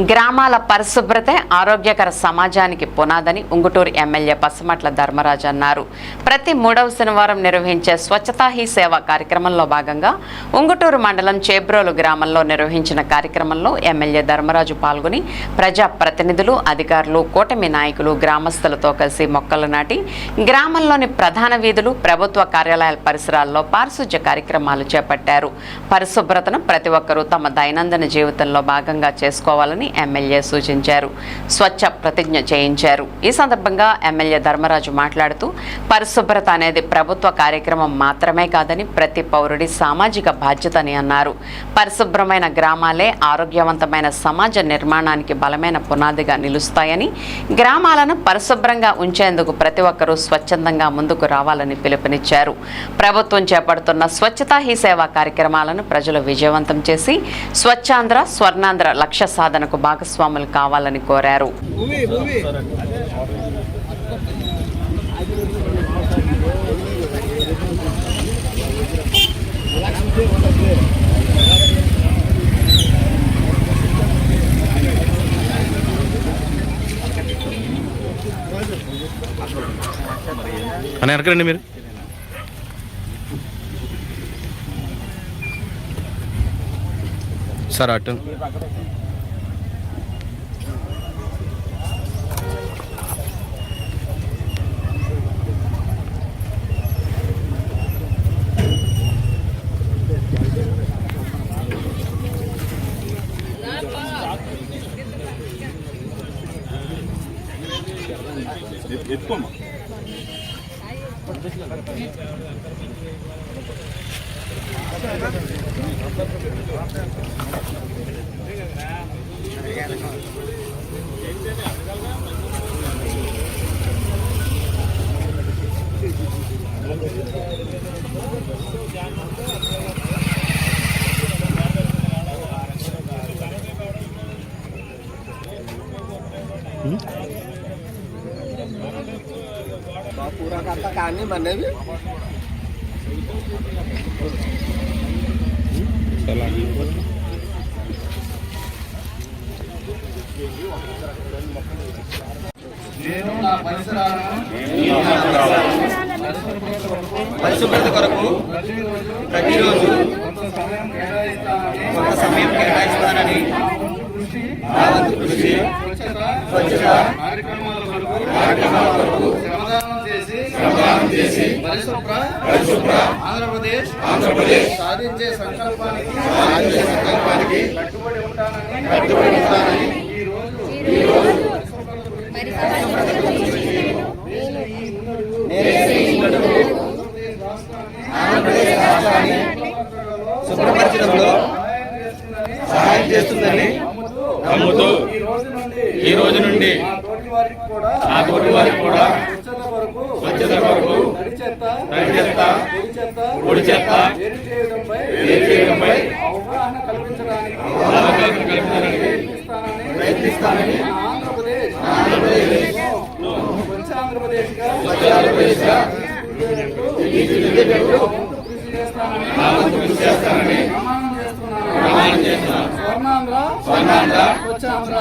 గ్రామాల పరిశుభ్రతే ఆరోగ్యకర సమాజానికి పునాదని ఉంగుటూరు ఎమ్మెల్యే పసుమట్ల ధర్మరాజు అన్నారు. ప్రతి 3వ శనివారం నిర్వహించే స్వచ్ఛతా హీ సేవ కార్యక్రమంలో భాగంగా ఉంగుటూరు మండలం చేబ్రోలు గ్రామంలో నిర్వహించిన కార్యక్రమంలో ఎమ్మెల్యే ధర్మరాజు పాల్గొని ప్రజా ప్రతినిధులు, అధికారులు, కూటమి నాయకులు, గ్రామస్తులతో కలిసి మొక్కలు నాటి గ్రామంలోని ప్రధాన వీధులు, ప్రభుత్వ కార్యాలయాల పరిసరాల్లో పారిశుధ్య కార్యక్రమాలు చేపట్టారు. పరిశుభ్రతను ప్రతి ఒక్కరూ తమ దైనందిన జీవితంలో భాగంగా చేసుకోవాలని ఎమ్మెల్యే సూచించారు. స్వచ్ఛ ప్రతిజ్ఞ చేయించారు. ఈ సందర్భంగా ఎమ్మెల్యే ధర్మరాజు మాట్లాడుతూ పరిశుభ్రత అనేది ప్రభుత్వ కార్యక్రమం మాత్రమే కాదని ప్రతి పౌరుడి సామాజిక బాధ్యతని అన్నారు. పరిశుభ్రమైన గ్రామాలే ఆరోగ్యవంతమైన సమాజ నిర్మాణానికి బలమైన పునాదిగా నిలుస్తాయని, గ్రామాలను పరిశుభ్రంగా ఉంచేందుకు ప్రతి ఒక్కరూ స్వచ్ఛందంగా ముందుకు రావాలని పిలుపునిచ్చారు. ప్రభుత్వం చేపడుతున్న స్వచ్ఛతా హీ సేవా కార్యక్రమాలను ప్రజలు విజయవంతం చేసి స్వచ్ఛాంధ్ర, స్వర్ణాంధ్ర లక్ష్య సాధనకు భాగస్వాములు కావాలని కోరారు. అని ఎక్కడండి మీరు? సార్ అటు ఎత్తుకోమ్మా. पूरा करता कहानी बने भी పరిశుభ్రత కొరకు ప్రతిరోజు కొంత సమయం కేటాయిస్తానని కృషి స్వచ్ఛత కార్యక్రమాల కొరకు శ్రమదానం చేసి పరిశుభ్ర ఆంధ్రప్రదేశ్ సాధించే సంకల్పానికి కట్టుబడి ఉంటానని ఈ రోజు ఆంధ్రప్రదేశ్ రాష్ట్రాన్ని శుభ్రపరచడంలో సహాయం చేస్తుందని నమ్ముతూ ఈ రోజు నుండి ఆ తోటి వారికి కూడా స్వచ్ఛత కొరకు తడి చెత్త, పొడి చెత్త వేరు చేయడంపై అవగాహన కల్పించడానికి ప్రయత్నిస్తానని ఆంధ్రప్రదేశ్ కృషి చేస్తానని ప్రమాణం చేస్తున్నాను. స్వర్ణాంధ్ర స్వచ్ఛాంధ్ర.